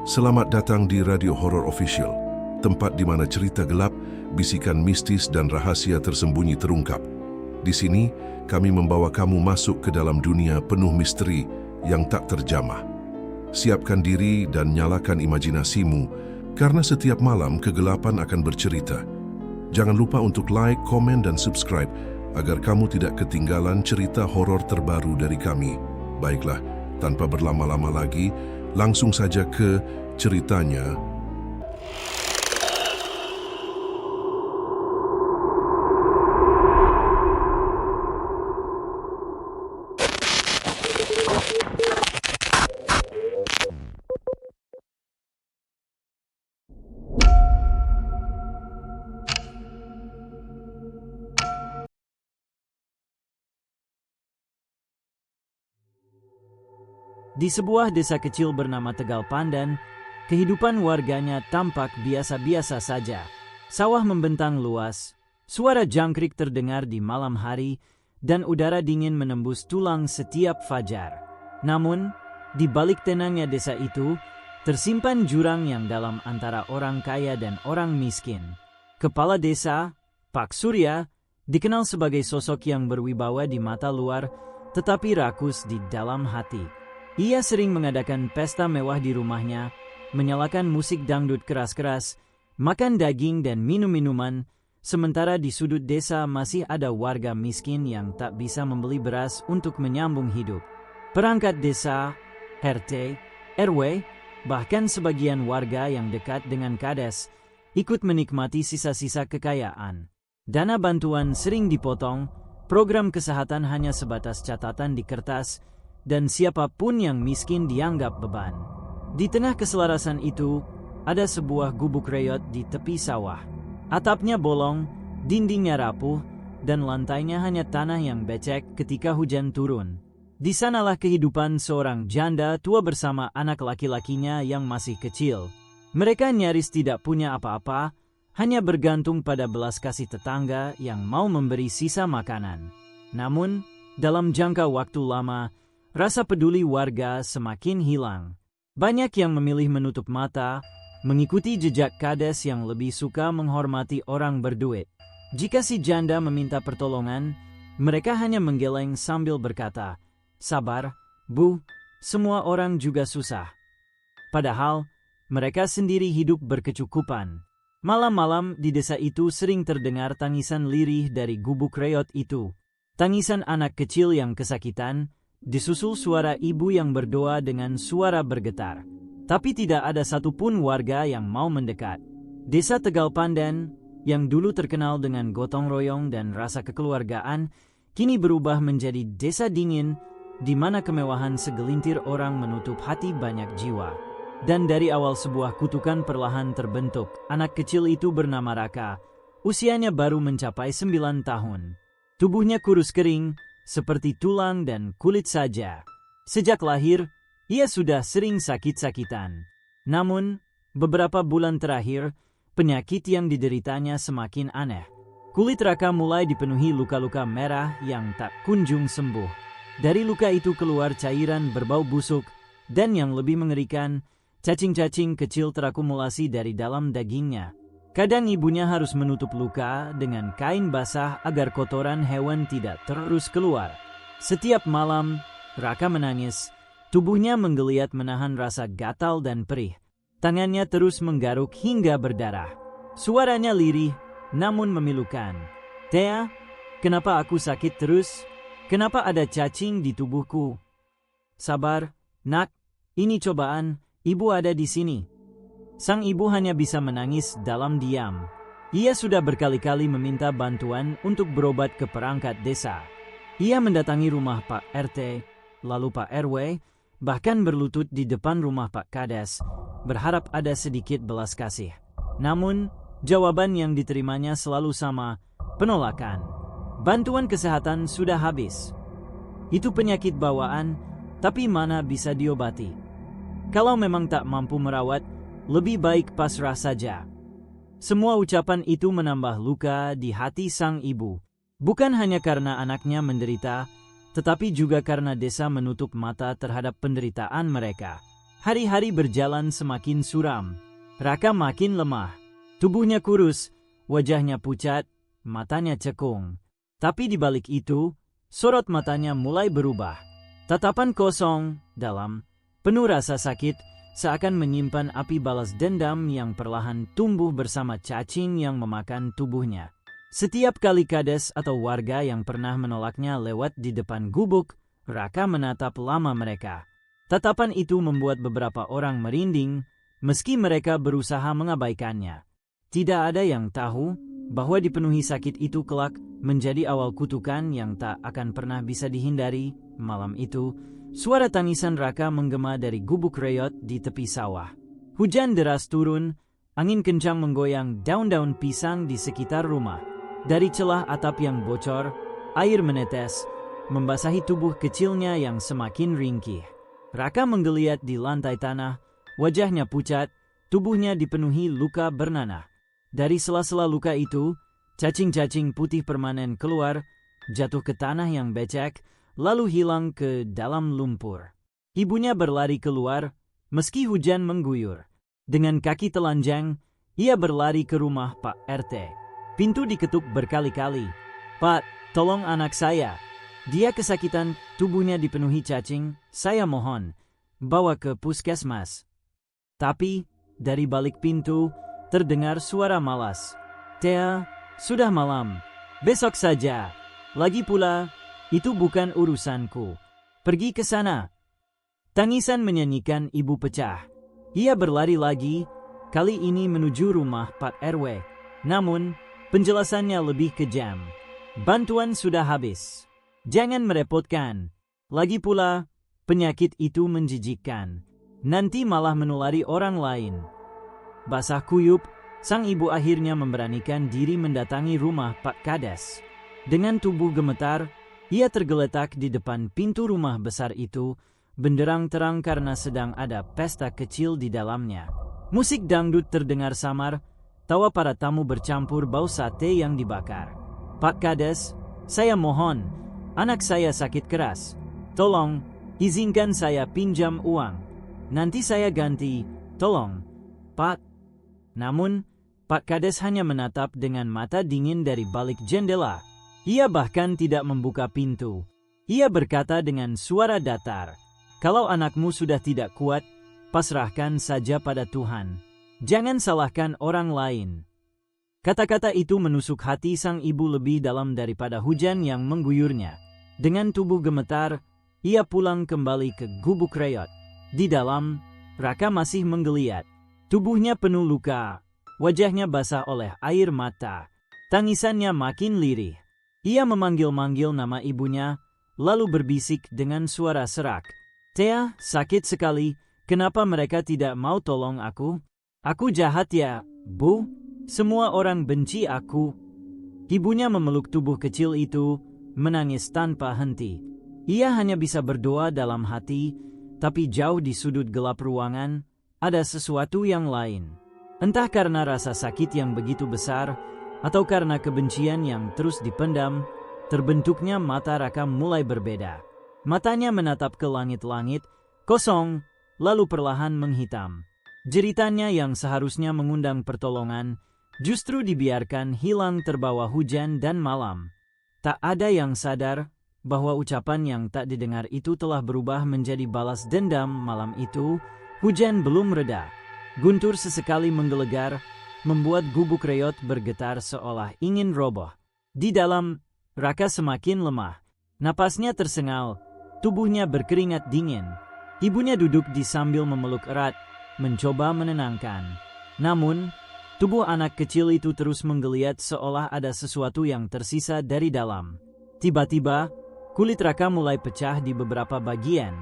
Selamat datang di Radio Horor Official, tempat di mana cerita gelap, bisikan mistis dan rahasia tersembunyi terungkap. Di sini, kami membawa kamu masuk ke dalam dunia penuh misteri yang tak terjamah. Siapkan diri dan nyalakan imajinasimu, karena setiap malam kegelapan akan bercerita. Jangan lupa untuk like, komen, dan subscribe agar kamu tidak ketinggalan cerita horor terbaru dari kami. Baiklah, tanpa berlama-lama lagi, langsung saja ke ceritanya. Di sebuah desa kecil bernama Tegal Pandan, kehidupan warganya tampak biasa-biasa saja. Sawah membentang luas, suara jangkrik terdengar di malam hari, dan udara dingin menembus tulang setiap fajar. Namun, di balik tenangnya desa itu, tersimpan jurang yang dalam antara orang kaya dan orang miskin. Kepala desa, Pak Surya, dikenal sebagai sosok yang berwibawa di mata luar, tetapi rakus di dalam hati. Ia sering mengadakan pesta mewah di rumahnya, menyalakan musik dangdut keras-keras, makan daging dan minum minuman, sementara di sudut desa masih ada warga miskin yang tak bisa membeli beras untuk menyambung hidup. Perangkat desa, RT, RW, bahkan sebagian warga yang dekat dengan Kades, ikut menikmati sisa-sisa kekayaan. Dana bantuan sering dipotong, program kesehatan hanya sebatas catatan di kertas, dan siapapun yang miskin dianggap beban. Di tengah keselarasan itu, ada sebuah gubuk reot di tepi sawah. Atapnya bolong, dindingnya rapuh, dan lantainya hanya tanah yang becek ketika hujan turun. Di sanalah kehidupan seorang janda tua bersama anak laki-lakinya yang masih kecil. Mereka nyaris tidak punya apa-apa, hanya bergantung pada belas kasih tetangga yang mau memberi sisa makanan. Namun, dalam jangka waktu lama, rasa peduli warga semakin hilang. Banyak yang memilih menutup mata, mengikuti jejak Kades yang lebih suka menghormati orang berduit. Jika si janda meminta pertolongan, mereka hanya menggeleng sambil berkata, "Sabar, Bu, semua orang juga susah." Padahal, mereka sendiri hidup berkecukupan. Malam-malam di desa itu sering terdengar tangisan lirih dari gubuk reot itu. Tangisan anak kecil yang kesakitan, disusul suara ibu yang berdoa dengan suara bergetar. Tapi tidak ada satupun warga yang mau mendekat. Desa Tegal Pandan, yang dulu terkenal dengan gotong royong dan rasa kekeluargaan, kini berubah menjadi desa dingin, di mana kemewahan segelintir orang menutup hati banyak jiwa. Dan dari awal sebuah kutukan perlahan terbentuk. Anak kecil itu bernama Raka. Usianya baru mencapai 9 tahun. Tubuhnya kurus kering, seperti tulang dan kulit saja. Sejak lahir, ia sudah sering sakit-sakitan. Namun, beberapa bulan terakhir, penyakit yang dideritanya semakin aneh. Kulit Raka mulai dipenuhi luka-luka merah yang tak kunjung sembuh. Dari luka itu keluar cairan berbau busuk, dan yang lebih mengerikan, cacing-cacing kecil terakumulasi dari dalam dagingnya. Kadang ibunya harus menutup luka dengan kain basah agar kotoran hewan tidak terus keluar. Setiap malam, Raka menangis. Tubuhnya menggeliat menahan rasa gatal dan perih. Tangannya terus menggaruk hingga berdarah. Suaranya lirih, namun memilukan. "Thea, kenapa aku sakit terus? Kenapa ada cacing di tubuhku?" "Sabar, Nak. Ini cobaan. Ibu ada di sini." Sang ibu hanya bisa menangis dalam diam. Ia sudah berkali-kali meminta bantuan untuk berobat ke perangkat desa. Ia mendatangi rumah Pak RT, lalu Pak RW, bahkan berlutut di depan rumah Pak Kades, berharap ada sedikit belas kasih. Namun, jawaban yang diterimanya selalu sama, penolakan. Bantuan kesehatan sudah habis. Itu penyakit bawaan, tapi mana bisa diobati? Kalau memang tak mampu merawat, lebih baik pasrah saja. Semua ucapan itu menambah luka di hati sang ibu. Bukan hanya karena anaknya menderita, tetapi juga karena desa menutup mata terhadap penderitaan mereka. Hari-hari berjalan semakin suram. Raka makin lemah. Tubuhnya kurus, wajahnya pucat, matanya cekung. Tapi di balik itu, sorot matanya mulai berubah. Tatapan kosong, dalam, penuh rasa sakit, seakan menyimpan api balas dendam yang perlahan tumbuh bersama cacing yang memakan tubuhnya. Setiap kali kades atau warga yang pernah menolaknya lewat di depan gubuk, Raka menatap lama mereka. Tatapan itu membuat beberapa orang merinding, meski mereka berusaha mengabaikannya. Tidak ada yang tahu bahwa dipenuhi sakit itu kelak menjadi awal kutukan yang tak akan pernah bisa dihindari. Malam itu, suara tangisan Raka menggema dari gubuk reyot di tepi sawah. Hujan deras turun, angin kencang menggoyang daun-daun pisang di sekitar rumah. Dari celah atap yang bocor, air menetes, membasahi tubuh kecilnya yang semakin ringkih. Raka menggeliat di lantai tanah, wajahnya pucat, tubuhnya dipenuhi luka bernanah. Dari sela-sela luka itu, cacing-cacing putih permanen keluar, jatuh ke tanah yang becek, lalu hilang ke dalam lumpur. Ibunya berlari keluar, meski hujan mengguyur. Dengan kaki telanjang, ia berlari ke rumah Pak RT. Pintu diketuk berkali-kali. "Pak, tolong anak saya. Dia kesakitan, tubuhnya dipenuhi cacing, saya mohon, bawa ke puskesmas." Tapi, dari balik pintu, terdengar suara malas. "Tea, sudah malam. Besok saja. Lagi pula, itu bukan urusanku. Pergi ke sana." Tangisan menyanyikan ibu pecah. Ia berlari lagi, kali ini menuju rumah Pak RW. Namun, penjelasannya lebih kejam. "Bantuan sudah habis. Jangan merepotkan. Lagi pula, penyakit itu menjijikkan. Nanti malah menulari orang lain." Basah kuyup, sang ibu akhirnya memberanikan diri mendatangi rumah Pak Kades. Dengan tubuh gemetar, ia tergeletak di depan pintu rumah besar itu, benderang terang karena sedang ada pesta kecil di dalamnya. Musik dangdut terdengar samar, tawa para tamu bercampur bau sate yang dibakar. "Pak Kades, saya mohon. Anak saya sakit keras. Tolong, izinkan saya pinjam uang. Nanti saya ganti. Tolong, Pak." Namun, Pak Kades hanya menatap dengan mata dingin dari balik jendela. Ia bahkan tidak membuka pintu. Ia berkata dengan suara datar, "Kalau anakmu sudah tidak kuat, pasrahkan saja pada Tuhan. Jangan salahkan orang lain." Kata-kata itu menusuk hati sang ibu lebih dalam daripada hujan yang mengguyurnya. Dengan tubuh gemetar, ia pulang kembali ke gubuk reyot. Di dalam, Raka masih menggeliat. Tubuhnya penuh luka, wajahnya basah oleh air mata. Tangisannya makin lirih. Ia memanggil-manggil nama ibunya, lalu berbisik dengan suara serak, "Tea, sakit sekali. Kenapa mereka tidak mau tolong aku? Aku jahat ya, Bu? Semua orang benci aku." Ibunya memeluk tubuh kecil itu, menangis tanpa henti. Ia hanya bisa berdoa dalam hati, tapi jauh di sudut gelap ruangan, ada sesuatu yang lain. Entah karena rasa sakit yang begitu besar, atau karena kebencian yang terus dipendam, terbentuknya mata Raka mulai berbeda. Matanya menatap ke langit-langit, kosong, lalu perlahan menghitam. Jeritannya yang seharusnya mengundang pertolongan, justru dibiarkan hilang terbawa hujan dan malam. Tak ada yang sadar bahwa ucapan yang tak didengar itu telah berubah menjadi balas dendam. Malam itu, hujan belum reda. Guntur sesekali menggelegar, membuat gubuk reyot bergetar seolah ingin roboh. Di dalam, Raka semakin lemah. Napasnya tersengal, tubuhnya berkeringat dingin. Ibunya duduk di sambil memeluk erat, mencoba menenangkan. Namun, tubuh anak kecil itu terus menggeliat seolah ada sesuatu yang tersisa dari dalam. Tiba-tiba, kulit Raka mulai pecah di beberapa bagian.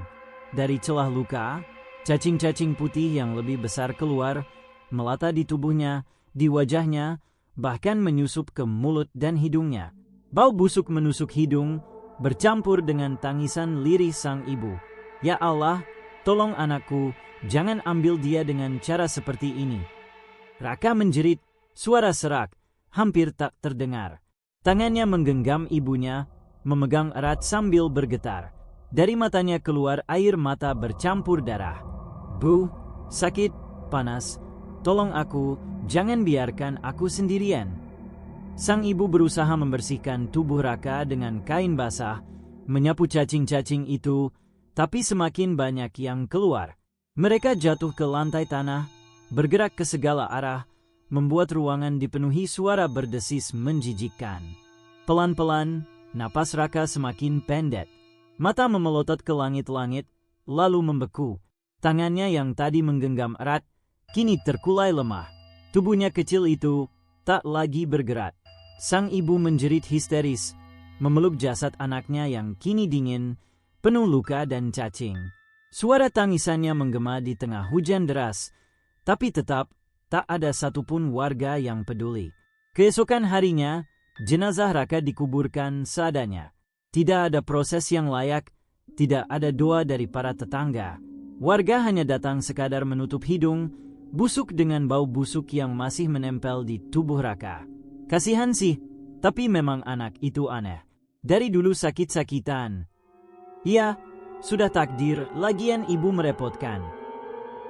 Dari celah luka, cacing-cacing putih yang lebih besar keluar, melata di tubuhnya, di wajahnya, bahkan menyusup ke mulut dan hidungnya. Bau busuk menusuk hidung, bercampur dengan tangisan lirih sang ibu. "Ya Allah, tolong anakku, jangan ambil dia dengan cara seperti ini." Raka menjerit, suara serak, hampir tak terdengar. Tangannya menggenggam ibunya, memegang erat sambil bergetar. Dari matanya keluar air mata bercampur darah. Bu, sakit, panas, tolong aku, jangan biarkan aku sendirian. Sang ibu berusaha membersihkan tubuh Raka dengan kain basah, menyapu cacing-cacing itu, tapi semakin banyak yang keluar. Mereka jatuh ke lantai tanah, bergerak ke segala arah, membuat ruangan dipenuhi suara berdesis menjijikkan. Pelan-pelan, napas Raka semakin pendek. Mata memelotot ke langit-langit, lalu membeku. Tangannya yang tadi menggenggam erat, kini terkulai lemah. Tubuhnya kecil itu tak lagi bergerak. Sang ibu menjerit histeris, memeluk jasad anaknya yang kini dingin, penuh luka dan cacing. Suara tangisannya menggema di tengah hujan deras, tapi tetap tak ada satupun warga yang peduli. Keesokan harinya, jenazah Raka dikuburkan seadanya. Tidak ada proses yang layak, tidak ada doa dari para tetangga. Warga hanya datang sekadar menutup hidung, busuk dengan bau busuk yang masih menempel di tubuh Raka. Kasihan sih, tapi memang anak itu aneh. Dari dulu sakit-sakitan. Ya, sudah takdir, lagian ibu merepotkan.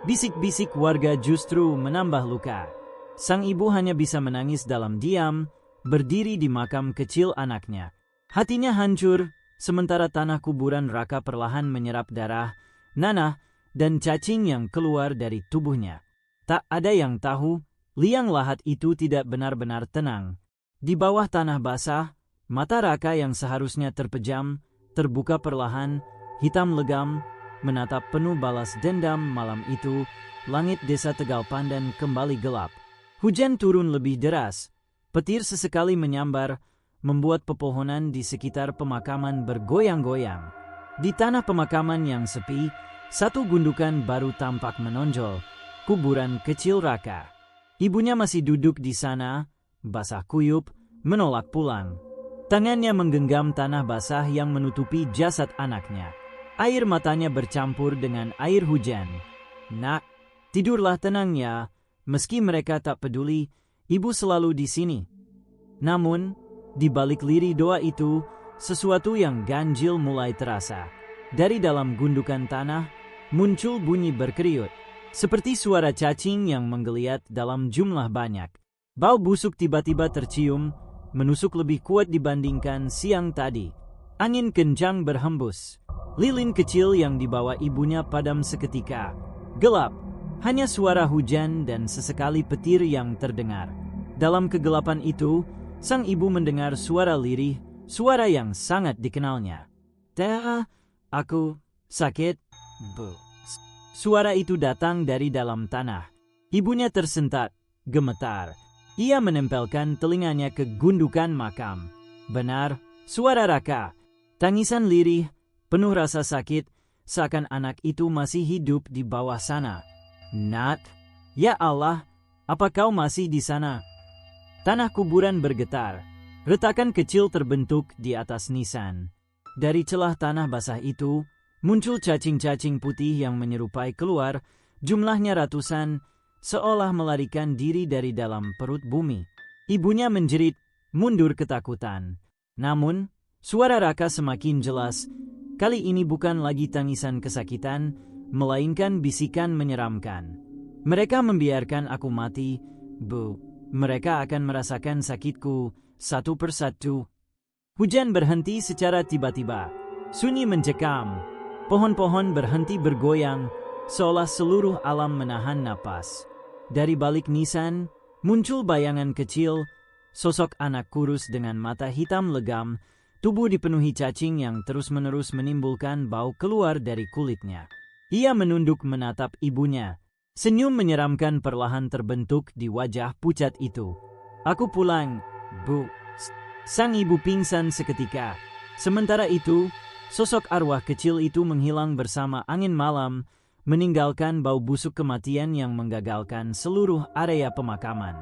Bisik-bisik warga justru menambah luka. Sang ibu hanya bisa menangis dalam diam, berdiri di makam kecil anaknya. Hatinya hancur, sementara tanah kuburan Raka perlahan menyerap darah, nanah, dan cacing yang keluar dari tubuhnya. Tak ada yang tahu, liang lahat itu tidak benar-benar tenang. Di bawah tanah basah, mata Raka yang seharusnya terpejam, terbuka perlahan, hitam legam, menatap penuh balas dendam malam itu. Langit desa Tegal Pandan kembali gelap. Hujan turun lebih deras, petir sesekali menyambar, membuat pepohonan di sekitar pemakaman bergoyang-goyang. Di tanah pemakaman yang sepi, satu gundukan baru tampak menonjol, kuburan kecil Raka. Ibunya masih duduk di sana, basah kuyup, menolak pulang. Tangannya menggenggam tanah basah yang menutupi jasad anaknya. Air matanya bercampur dengan air hujan. Nak, tidurlah tenang ya, meski mereka tak peduli, ibu selalu di sini. Namun, di balik lirih doa itu, sesuatu yang ganjil mulai terasa. Dari dalam gundukan tanah, muncul bunyi berkeriut, seperti suara cacing yang menggeliat dalam jumlah banyak. Bau busuk tiba-tiba tercium, menusuk lebih kuat dibandingkan siang tadi. Angin kencang berhembus. Lilin kecil yang dibawa ibunya padam seketika. Gelap, hanya suara hujan dan sesekali petir yang terdengar. Dalam kegelapan itu, sang ibu mendengar suara lirih, suara yang sangat dikenalnya. "Teh, aku sakit, Bu." Suara itu datang dari dalam tanah. Ibunya tersentak, gemetar. Ia menempelkan telinganya ke gundukan makam. Benar, suara Raka. Tangisan lirih, penuh rasa sakit, seakan anak itu masih hidup di bawah sana. "Nat, ya Allah, apa kau masih di sana?" Tanah kuburan bergetar. Retakan kecil terbentuk di atas nisan. Dari celah tanah basah itu, muncul cacing-cacing putih yang menyerupai keluar, jumlahnya ratusan, seolah melarikan diri dari dalam perut bumi. Ibunya menjerit, mundur ketakutan. Namun, suara Raka semakin jelas. Kali ini bukan lagi tangisan kesakitan, melainkan bisikan menyeramkan. "Mereka membiarkan aku mati, Bu. Mereka akan merasakan sakitku satu persatu." Hujan berhenti secara tiba-tiba. Sunyi mencekam. Pohon-pohon berhenti bergoyang, seolah seluruh alam menahan napas. Dari balik nisan, muncul bayangan kecil, sosok anak kurus dengan mata hitam legam, tubuh dipenuhi cacing yang terus-menerus menimbulkan bau keluar dari kulitnya. Ia menunduk menatap ibunya. Senyum menyeramkan perlahan terbentuk di wajah pucat itu. "Aku pulang, Bu." Sang ibu pingsan seketika. Sementara itu, sosok arwah kecil itu menghilang bersama angin malam, meninggalkan bau busuk kematian yang menggagalkan seluruh area pemakaman.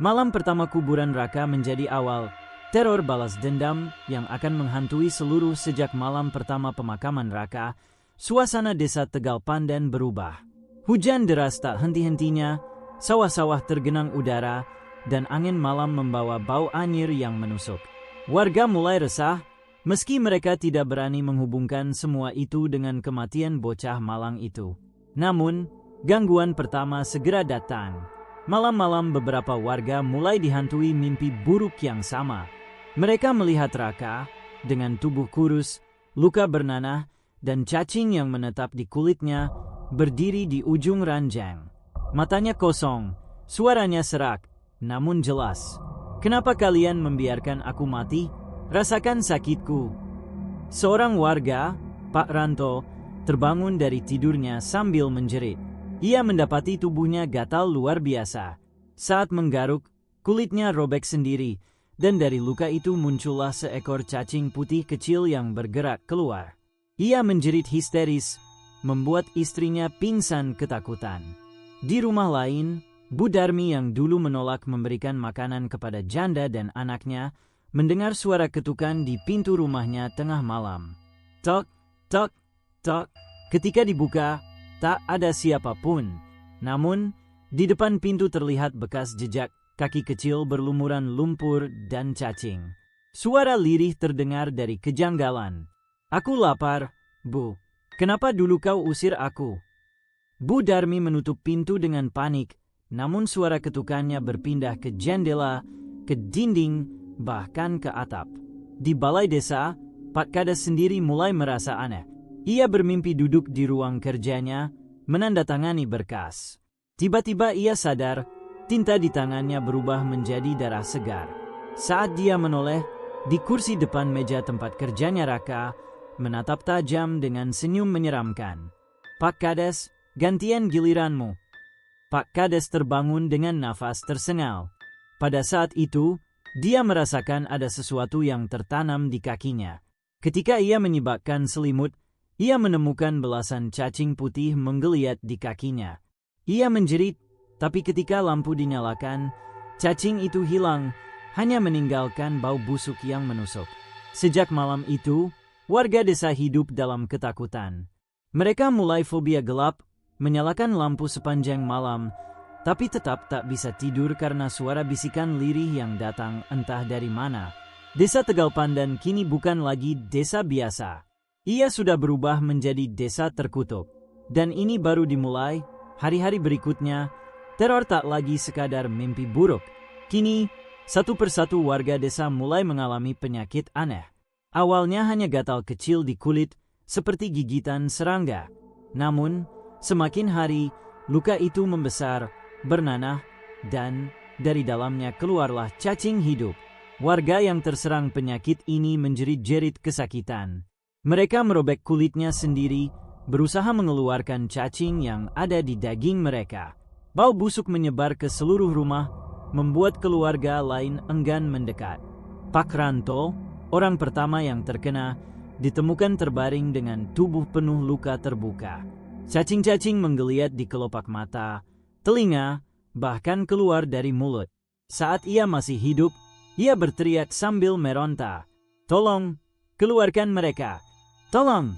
Malam pertama kuburan Raka menjadi awal teror balas dendam yang akan menghantui seluruh sejak malam pertama pemakaman Raka. Suasana desa Tegal Pandan berubah. Hujan deras tak henti-hentinya, sawah-sawah tergenang udara, dan angin malam membawa bau anyir yang menusuk. Warga mulai resah, meski mereka tidak berani menghubungkan semua itu dengan kematian bocah malang itu. Namun, gangguan pertama segera datang. Malam-malam beberapa warga mulai dihantui mimpi buruk yang sama. Mereka melihat Raka dengan tubuh kurus, luka bernanah, dan cacing yang menetap di kulitnya berdiri di ujung ranjang. Matanya kosong, suaranya serak, namun jelas. "Kenapa kalian membiarkan aku mati? Rasakan sakitku." Seorang warga, Pak Ranto, terbangun dari tidurnya sambil menjerit. Ia mendapati tubuhnya gatal luar biasa. Saat menggaruk, kulitnya robek sendiri, dan dari luka itu muncullah seekor cacing putih kecil yang bergerak keluar. Ia menjerit histeris, membuat istrinya pingsan ketakutan. Di rumah lain, Bu Darmi yang dulu menolak memberikan makanan kepada janda dan anaknya, mendengar suara ketukan di pintu rumahnya tengah malam. Tok, tok, tok. Ketika dibuka, tak ada siapapun. Namun, di depan pintu terlihat bekas jejak kaki kecil berlumuran lumpur dan cacing. Suara lirih terdengar dari kejanggalan. "Aku lapar, Bu. Kenapa dulu kau usir aku?" Bu Darmi menutup pintu dengan panik, namun suara ketukannya berpindah ke jendela, ke dinding, bahkan ke atap. Di balai desa, Pak Kades sendiri mulai merasa aneh. Ia bermimpi duduk di ruang kerjanya, menandatangani berkas. Tiba-tiba ia sadar, tinta di tangannya berubah menjadi darah segar. Saat dia menoleh, di kursi depan meja tempat kerjanya Raka, menatap tajam dengan senyum menyeramkan. "Pak Kades, gantian giliranmu." Pak Kades terbangun dengan nafas tersengal. Pada saat itu, dia merasakan ada sesuatu yang tertanam di kakinya. Ketika ia menyibakkan selimut, ia menemukan belasan cacing putih menggeliat di kakinya. Ia menjerit, tapi ketika lampu dinyalakan, cacing itu hilang, hanya meninggalkan bau busuk yang menusuk. Sejak malam itu, warga desa hidup dalam ketakutan. Mereka mulai fobia gelap, menyalakan lampu sepanjang malam, tapi tetap tak bisa tidur karena suara bisikan lirih yang datang entah dari mana. Desa Tegal Pandan kini bukan lagi desa biasa. Ia sudah berubah menjadi desa terkutuk. Dan ini baru dimulai, hari-hari berikutnya, teror tak lagi sekadar mimpi buruk. Kini, satu persatu warga desa mulai mengalami penyakit aneh. Awalnya hanya gatal kecil di kulit, seperti gigitan serangga. Namun, semakin hari, luka itu membesar, bernanah, dan dari dalamnya keluarlah cacing hidup. Warga yang terserang penyakit ini menjerit-jerit kesakitan. Mereka merobek kulitnya sendiri, berusaha mengeluarkan cacing yang ada di daging mereka. Bau busuk menyebar ke seluruh rumah, membuat keluarga lain enggan mendekat. Pak Ranto, orang pertama yang terkena, ditemukan terbaring dengan tubuh penuh luka terbuka. Cacing-cacing menggeliat di kelopak mata, telinga, bahkan keluar dari mulut. Saat ia masih hidup, ia berteriak sambil meronta, "Tolong, keluarkan mereka! Tolong!"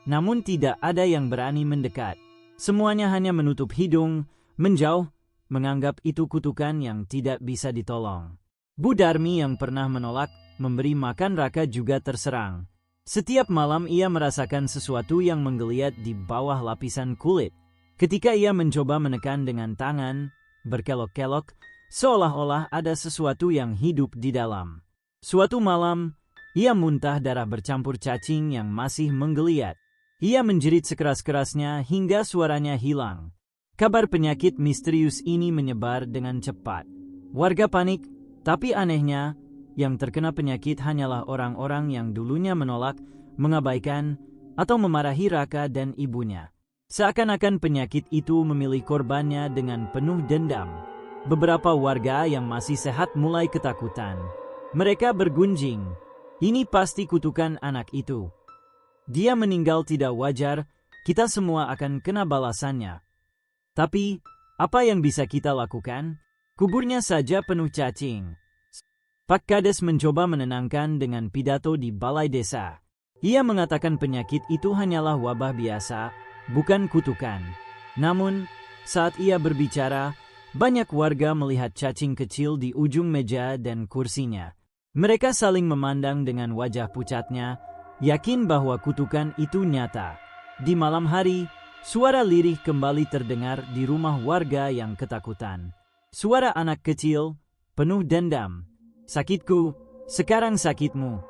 Namun tidak ada yang berani mendekat. Semuanya hanya menutup hidung, menjauh, menganggap itu kutukan yang tidak bisa ditolong. Bu Darmi yang pernah menolak memberi makan Raka juga terserang. Setiap malam ia merasakan sesuatu yang menggeliat di bawah lapisan kulit. Ketika ia mencoba menekan dengan tangan, berkelok-kelok, seolah-olah ada sesuatu yang hidup di dalam. Suatu malam, ia muntah darah bercampur cacing yang masih menggeliat. Ia menjerit sekeras-kerasnya hingga suaranya hilang. Kabar penyakit misterius ini menyebar dengan cepat. Warga panik, tapi anehnya, yang terkena penyakit hanyalah orang-orang yang dulunya menolak, mengabaikan, atau memarahi Raka dan ibunya. Seakan-akan penyakit itu memilih korbannya dengan penuh dendam. Beberapa warga yang masih sehat mulai ketakutan. Mereka bergunjing, "Ini pasti kutukan anak itu. Dia meninggal tidak wajar, kita semua akan kena balasannya. Tapi, apa yang bisa kita lakukan? Kuburnya saja penuh cacing." Pak Kades mencoba menenangkan dengan pidato di balai desa. Ia mengatakan penyakit itu hanyalah wabah biasa, bukan kutukan. Namun, saat ia berbicara, banyak warga melihat cacing kecil di ujung meja dan kursinya. Mereka saling memandang dengan wajah pucatnya, yakin bahwa kutukan itu nyata. Di malam hari, Suara lirih kembali terdengar di rumah warga yang ketakutan. Suara anak kecil, penuh dendam. Sakitku, sekarang sakitmu.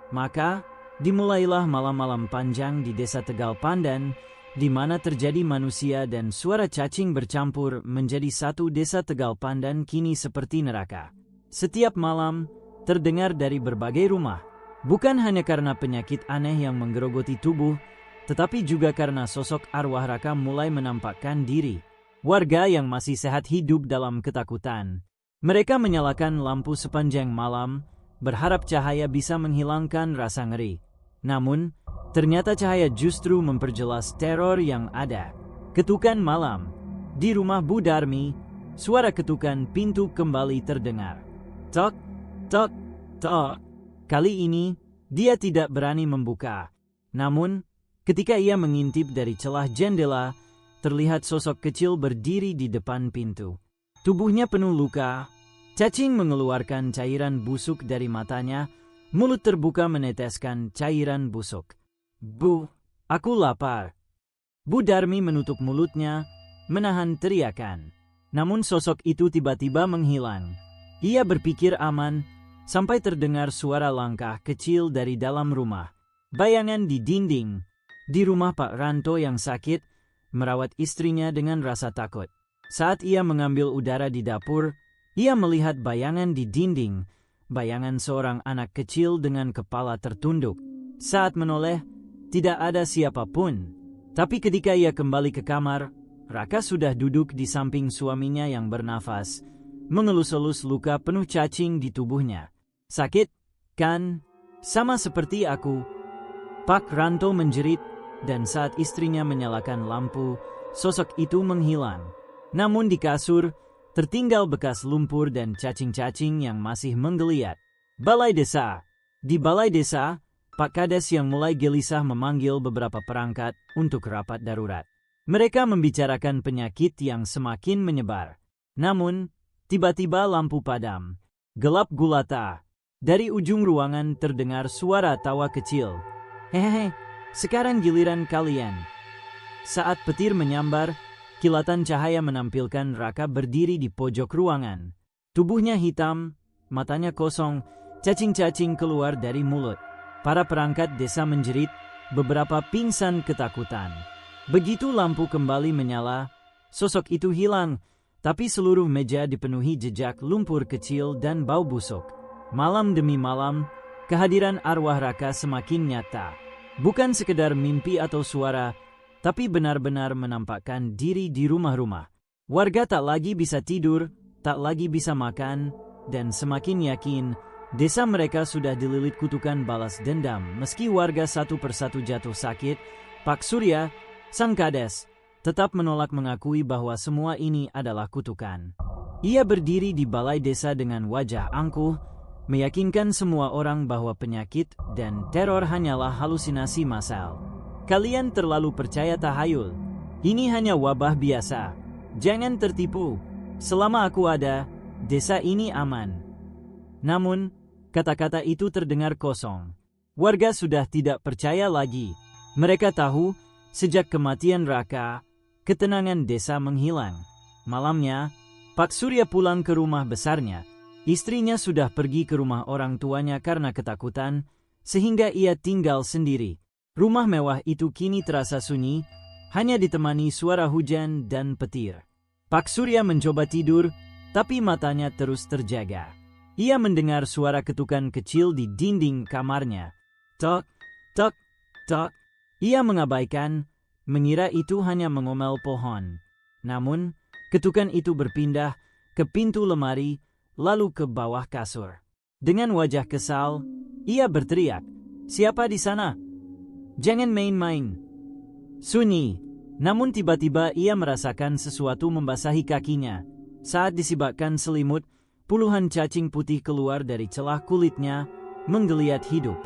Maka, dimulailah malam-malam panjang di desa Tegal Pandan, di mana terjadi manusia dan suara cacing bercampur menjadi satu. Desa Tegal Pandan kini seperti neraka. Setiap malam, terdengar dari berbagai rumah. Bukan hanya karena penyakit aneh yang menggerogoti tubuh, tetapi juga karena sosok arwah raka mulai menampakkan diri. Warga yang masih sehat hidup dalam ketakutan. Mereka menyalakan lampu sepanjang malam, berharap cahaya bisa menghilangkan rasa ngeri. Namun, ternyata cahaya justru memperjelas teror yang ada. Ketukan malam. Di rumah Bu Darmi, suara ketukan pintu kembali terdengar. Tok, tok, tok. Kali ini, dia tidak berani membuka. Namun, ketika ia mengintip dari celah jendela, terlihat sosok kecil berdiri di depan pintu. Tubuhnya penuh luka, cacing mengeluarkan cairan busuk dari matanya, mulut terbuka meneteskan cairan busuk. Bu, aku lapar. Bu Darmi menutup mulutnya, menahan teriakan. Namun sosok itu tiba-tiba menghilang. Ia berpikir aman, sampai terdengar suara langkah kecil dari dalam rumah. Bayangan di dinding. Di rumah Pak Ranto yang sakit, merawat istrinya dengan rasa takut. Saat ia mengambil udara di dapur, ia melihat bayangan di dinding, bayangan seorang anak kecil dengan kepala tertunduk. Saat menoleh, tidak ada siapapun. Tapi ketika ia kembali ke kamar, Raka sudah duduk di samping suaminya yang bernafas, mengelus-elus luka penuh cacing di tubuhnya. Sakit, kan? Sama seperti aku. Pak Ranto menjerit, dan saat istrinya menyalakan lampu, sosok itu menghilang. Namun di kasur, tertinggal bekas lumpur dan cacing-cacing yang masih menggeliat. Balai Desa. Di Balai Desa, Pak Kades yang mulai gelisah memanggil beberapa perangkat untuk rapat darurat. Mereka membicarakan penyakit yang semakin menyebar. Namun, tiba-tiba lampu padam. Gelap gulata. Dari ujung ruangan terdengar suara tawa kecil. Hehehe. Sekarang giliran kalian. Saat petir menyambar, kilatan cahaya menampilkan Raka berdiri di pojok ruangan. Tubuhnya hitam, matanya kosong, cacing-cacing keluar dari mulut. Para perangkat desa menjerit, beberapa pingsan ketakutan. Begitu lampu kembali menyala, sosok itu hilang, tapi seluruh meja dipenuhi jejak lumpur kecil dan bau busuk. Malam demi malam, kehadiran arwah Raka semakin nyata. Bukan sekedar mimpi atau suara, tapi benar-benar menampakkan diri di rumah-rumah. Warga tak lagi bisa tidur, tak lagi bisa makan, dan semakin yakin desa mereka sudah dililit kutukan balas dendam. Meski warga satu persatu jatuh sakit, Pak Surya, sang kades, tetap menolak mengakui bahwa semua ini adalah kutukan. Ia berdiri di balai desa dengan wajah angkuh, meyakinkan semua orang bahwa penyakit dan teror hanyalah halusinasi massal. Kalian terlalu percaya tahayul. Ini hanya wabah biasa. Jangan tertipu. Selama aku ada, desa ini aman. Namun, kata-kata itu terdengar kosong. Warga sudah tidak percaya lagi. Mereka tahu, sejak kematian Raka, ketenangan desa menghilang. Malamnya, Pak Surya pulang ke rumah besarnya. Istrinya sudah pergi ke rumah orang tuanya karena ketakutan, sehingga ia tinggal sendiri. Rumah mewah itu kini terasa sunyi, hanya ditemani suara hujan dan petir. Pak Surya mencoba tidur, tapi matanya terus terjaga. Ia mendengar suara ketukan kecil di dinding kamarnya. Tok, tok, tok. Ia mengabaikan, mengira itu hanya mengomel pohon. Namun, ketukan itu berpindah ke pintu lemari, lalu ke bawah kasur. Dengan wajah kesal, ia berteriak, "Siapa di sana? Jangan main-main." Sunyi, namun tiba-tiba ia merasakan sesuatu membasahi kakinya. Saat disibakkan selimut, puluhan cacing putih keluar dari celah kulitnya, menggeliat hidup.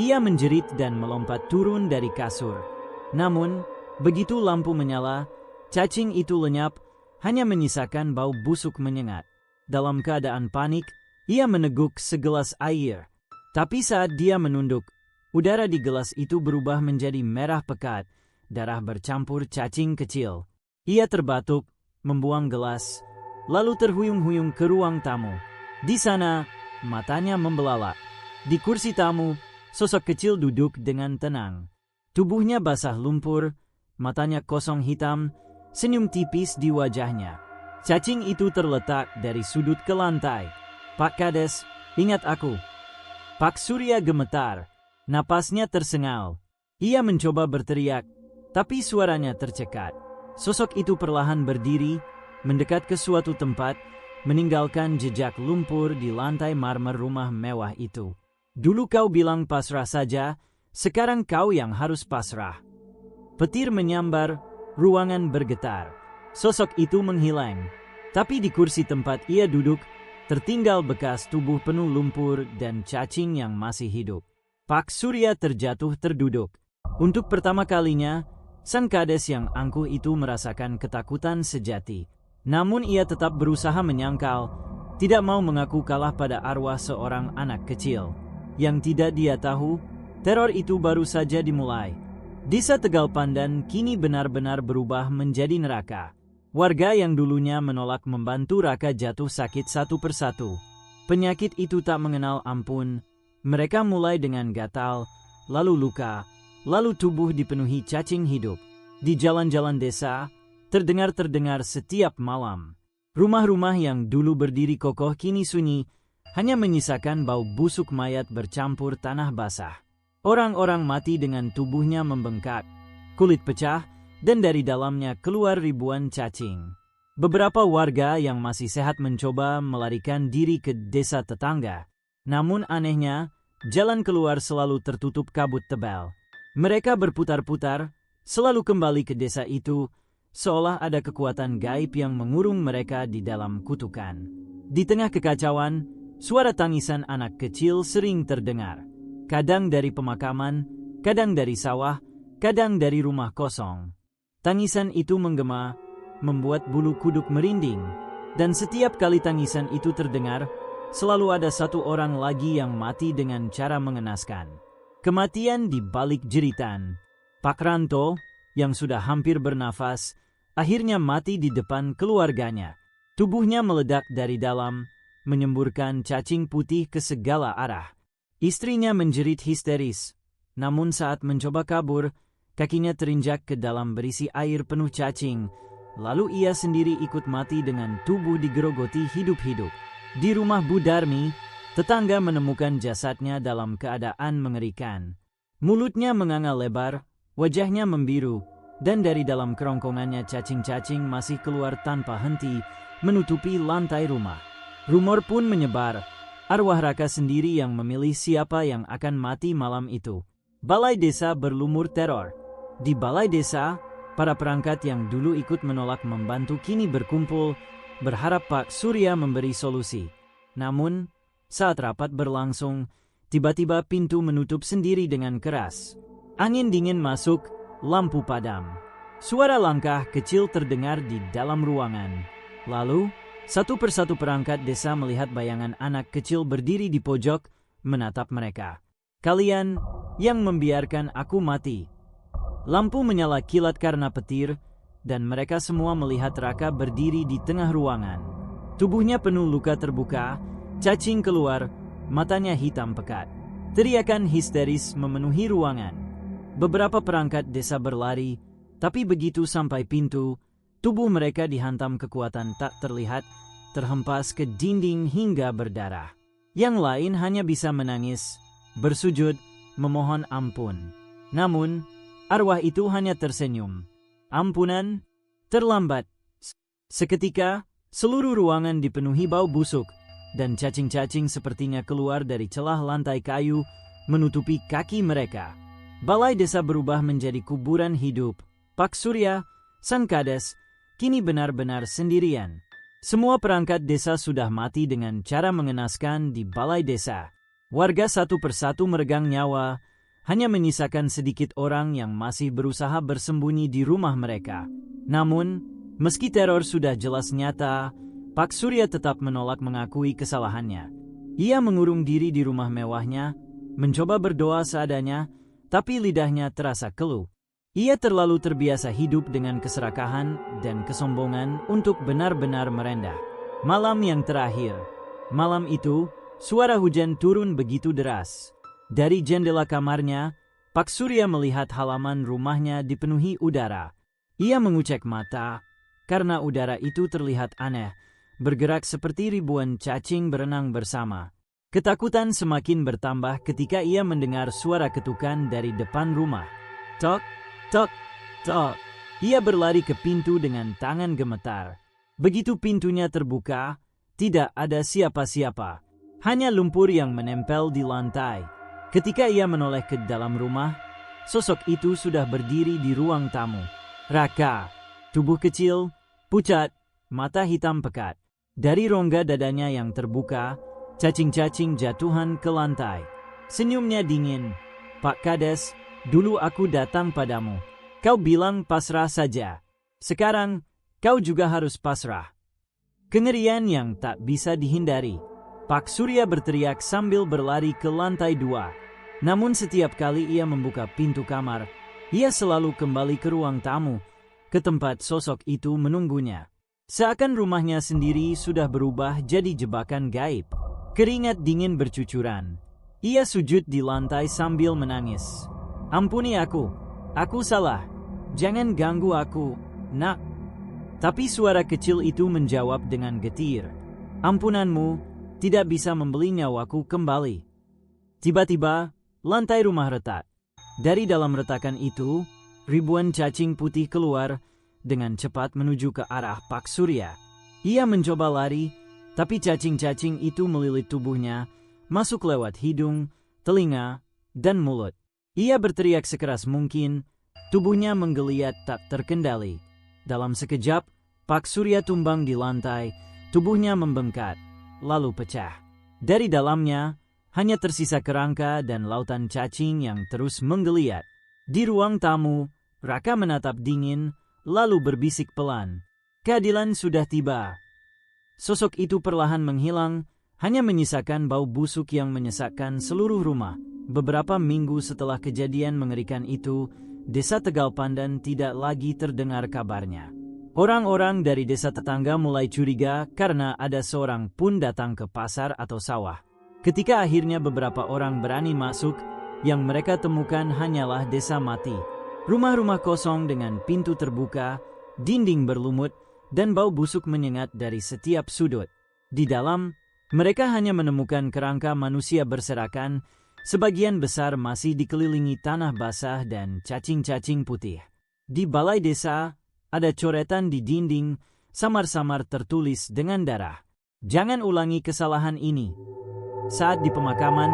Ia menjerit dan melompat turun dari kasur. Namun, begitu lampu menyala, cacing itu lenyap, hanya menyisakan bau busuk menyengat. Dalam keadaan panik, ia meneguk segelas air. Tapi saat dia menunduk, udara di gelas itu berubah menjadi merah pekat, darah bercampur cacing kecil. Ia terbatuk, membuang gelas, lalu terhuyung-huyung ke ruang tamu. Di sana, matanya membelalak. Di kursi tamu, sosok kecil duduk dengan tenang. Tubuhnya basah lumpur, matanya kosong hitam, senyum tipis di wajahnya. Cacing itu terletak dari sudut ke lantai. "Pak Kades, ingat aku." Pak Surya gemetar, napasnya tersengal. Ia mencoba berteriak, tapi suaranya tercekat. Sosok itu perlahan berdiri, mendekat ke suatu tempat, meninggalkan jejak lumpur di lantai marmer rumah mewah itu. "Dulu kau bilang pasrah saja, sekarang kau yang harus pasrah." Petir menyambar, ruangan bergetar. Sosok itu menghilang. Tapi di kursi tempat ia duduk, tertinggal bekas tubuh penuh lumpur dan cacing yang masih hidup. Pak Surya terjatuh terduduk. Untuk pertama kalinya, sang kades yang angkuh itu merasakan ketakutan sejati. Namun ia tetap berusaha menyangkal, tidak mau mengaku kalah pada arwah seorang anak kecil. Yang tidak dia tahu, teror itu baru saja dimulai. Desa Tegal Pandan kini benar-benar berubah menjadi neraka. Warga yang dulunya menolak membantu Raka jatuh sakit satu persatu. Penyakit itu tak mengenal ampun. Mereka mulai dengan gatal, lalu luka, lalu tubuh dipenuhi cacing hidup. Di jalan-jalan desa, terdengar setiap malam. Rumah-rumah yang dulu berdiri kokoh kini sunyi, hanya menyisakan bau busuk mayat bercampur tanah basah. Orang-orang mati dengan tubuhnya membengkak, kulit pecah, dan dari dalamnya keluar ribuan cacing. Beberapa warga yang masih sehat mencoba melarikan diri ke desa tetangga. Namun anehnya, jalan keluar selalu tertutup kabut tebal. Mereka berputar-putar, selalu kembali ke desa itu, seolah ada kekuatan gaib yang mengurung mereka di dalam kutukan. Di tengah kekacauan, suara tangisan anak kecil sering terdengar. Kadang dari pemakaman, kadang dari sawah, kadang dari rumah kosong. Tangisan itu menggema, membuat bulu kuduk merinding, dan setiap kali tangisan itu terdengar, selalu ada satu orang lagi yang mati dengan cara mengenaskan. Kematian di balik jeritan. Pak Ranto, yang sudah hampir bernafas, akhirnya mati di depan keluarganya. Tubuhnya meledak dari dalam, menyemburkan cacing putih ke segala arah. Istrinya menjerit histeris, namun saat mencoba kabur, kakinya terinjak ke dalam berisi air penuh cacing, lalu ia sendiri ikut mati dengan tubuh digerogoti hidup-hidup. Di rumah Bu Darmi, tetangga menemukan jasadnya dalam keadaan mengerikan. Mulutnya menganga lebar, wajahnya membiru, dan dari dalam kerongkongannya cacing-cacing masih keluar tanpa henti, menutupi lantai rumah. Rumor pun menyebar, arwah Raka sendiri yang memilih siapa yang akan mati malam itu. Balai desa berlumur teror. Di balai desa, para perangkat yang dulu ikut menolak membantu kini berkumpul, berharap Pak Surya memberi solusi. Namun, saat rapat berlangsung, tiba-tiba pintu menutup sendiri dengan keras. Angin dingin masuk, lampu padam. Suara langkah kecil terdengar di dalam ruangan. Lalu, satu persatu perangkat desa melihat bayangan anak kecil berdiri di pojok, menatap mereka. "Kalian yang membiarkan aku mati." Lampu menyala kilat karena petir, dan mereka semua melihat Raka berdiri di tengah ruangan. Tubuhnya penuh luka terbuka, cacing keluar, matanya hitam pekat. Teriakan histeris memenuhi ruangan. Beberapa perangkat desa berlari, tapi begitu sampai pintu, tubuh mereka dihantam kekuatan tak terlihat, terhempas ke dinding hingga berdarah. Yang lain hanya bisa menangis, bersujud, memohon ampun. Namun, arwah itu hanya tersenyum. "Ampunan? Terlambat." Seketika, seluruh ruangan dipenuhi bau busuk, dan cacing-cacing sepertinya keluar dari celah lantai kayu, menutupi kaki mereka. Balai desa berubah menjadi kuburan hidup. Pak Surya, sang kades, kini benar-benar sendirian. Semua perangkat desa sudah mati dengan cara mengenaskan di balai desa. Warga satu persatu meregang nyawa, hanya menyisakan sedikit orang yang masih berusaha bersembunyi di rumah mereka. Namun, meski teror sudah jelas nyata, Pak Surya tetap menolak mengakui kesalahannya. Ia mengurung diri di rumah mewahnya, mencoba berdoa seadanya, tapi lidahnya terasa keluh. Ia terlalu terbiasa hidup dengan keserakahan dan kesombongan untuk benar-benar merendah. Malam yang terakhir. Malam itu, suara hujan turun begitu deras. Dari jendela kamarnya, Pak Surya melihat halaman rumahnya dipenuhi udara. Ia mengucek mata, karena udara itu terlihat aneh, bergerak seperti ribuan cacing berenang bersama. Ketakutan semakin bertambah ketika ia mendengar suara ketukan dari depan rumah. Tok, tok, tok. Ia berlari ke pintu dengan tangan gemetar. Begitu pintunya terbuka, tidak ada siapa-siapa. Hanya lumpur yang menempel di lantai. Ketika ia menoleh ke dalam rumah, sosok itu sudah berdiri di ruang tamu. Raka, tubuh kecil, pucat, mata hitam pekat. Dari rongga dadanya yang terbuka, cacing-cacing jatuhan ke lantai. Senyumnya dingin. Pak Kades, dulu aku datang padamu. Kau bilang pasrah saja. Sekarang, kau juga harus pasrah. Kengerian yang tak bisa dihindari. Pak Surya berteriak sambil berlari ke lantai 2. Namun setiap kali ia membuka pintu kamar, ia selalu kembali ke ruang tamu, ke tempat sosok itu menunggunya. Seakan rumahnya sendiri sudah berubah jadi jebakan gaib. Keringat dingin bercucuran. Ia sujud di lantai sambil menangis. Ampuni aku salah. Jangan ganggu aku, nak. Tapi suara kecil itu menjawab dengan getir. Ampunanmu tidak bisa membeli nyawaku kembali. Tiba-tiba, lantai rumah retak. Dari dalam retakan itu, ribuan cacing putih keluar dengan cepat menuju ke arah Pak Surya. Ia mencoba lari, tapi cacing-cacing itu melilit tubuhnya, masuk lewat hidung, telinga, dan mulut. Ia berteriak sekeras mungkin, tubuhnya menggeliat tak terkendali. Dalam sekejap, Pak Surya tumbang di lantai, tubuhnya membengkak, lalu pecah. Dari dalamnya, hanya tersisa kerangka dan lautan cacing yang terus menggeliat. Di ruang tamu, Raka menatap dingin, lalu berbisik pelan. Keadilan sudah tiba. Sosok itu perlahan menghilang, hanya menyisakan bau busuk yang menyesakkan seluruh rumah. Beberapa minggu setelah kejadian mengerikan itu, desa Tegal Pandan tidak lagi terdengar kabarnya. Orang-orang dari desa tetangga mulai curiga karena ada seorang pun datang ke pasar atau sawah. Ketika akhirnya beberapa orang berani masuk, yang mereka temukan hanyalah desa mati. Rumah-rumah kosong dengan pintu terbuka, dinding berlumut, dan bau busuk menyengat dari setiap sudut. Di dalam, mereka hanya menemukan kerangka manusia berserakan, sebagian besar masih dikelilingi tanah basah dan cacing-cacing putih. Di balai desa, ada coretan di dinding, samar-samar tertulis dengan darah. Jangan ulangi kesalahan ini. Saat di pemakaman,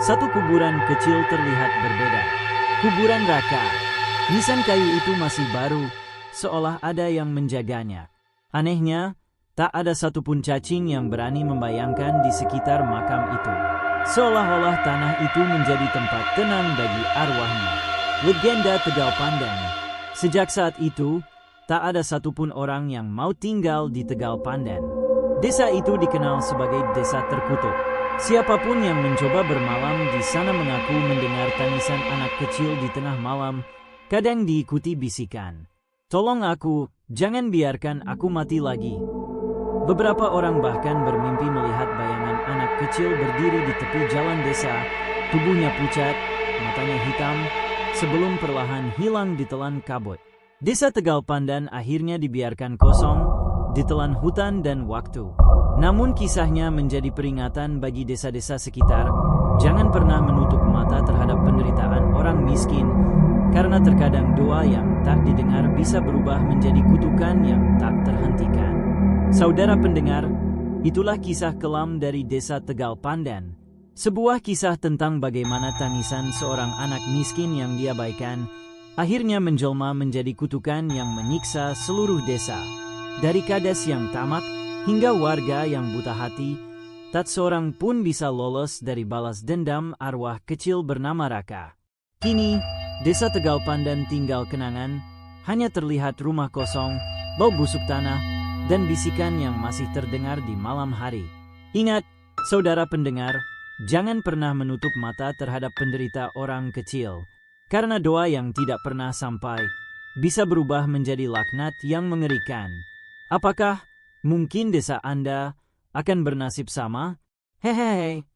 satu kuburan kecil terlihat berbeda. Kuburan Raka. Nisan kayu itu masih baru, seolah ada yang menjaganya. Anehnya, tak ada satupun cacing yang berani membayangkan di sekitar makam itu. Seolah-olah tanah itu menjadi tempat tenang bagi arwahnya. Legenda Tegal Pandan. Sejak saat itu, tak ada satupun orang yang mau tinggal di Tegal Pandan. Desa itu dikenal sebagai desa terkutuk. Siapapun yang mencoba bermalam di sana mengaku mendengar tangisan anak kecil di tengah malam, kadang diikuti bisikan. Tolong aku, jangan biarkan aku mati lagi. Beberapa orang bahkan bermimpi melihat bayangan anak kecil berdiri di tepi jalan desa, tubuhnya pucat, matanya hitam, sebelum perlahan hilang ditelan kabut. Desa Tegal Pandan akhirnya dibiarkan kosong, ditelan hutan dan waktu. Namun kisahnya menjadi peringatan bagi desa-desa sekitar, jangan pernah menutup mata terhadap penderitaan orang miskin, karena terkadang doa yang tak didengar bisa berubah menjadi kutukan yang tak terhentikan. Saudara pendengar, itulah kisah kelam dari desa Tegal Pandan. Sebuah kisah tentang bagaimana tangisan seorang anak miskin yang diabaikan, akhirnya menjelma menjadi kutukan yang menyiksa seluruh desa. Dari kades yang tamak, hingga warga yang buta hati, tak seorang pun bisa lolos dari balas dendam arwah kecil bernama Raka. Kini, desa Tegal Pandan tinggal kenangan, hanya terlihat rumah kosong, bau busuk tanah, dan bisikan yang masih terdengar di malam hari. Ingat, saudara pendengar, jangan pernah menutup mata terhadap penderita orang kecil. Karena doa yang tidak pernah sampai bisa berubah menjadi laknat yang mengerikan. Apakah mungkin desa Anda akan bernasib sama? Hehehe.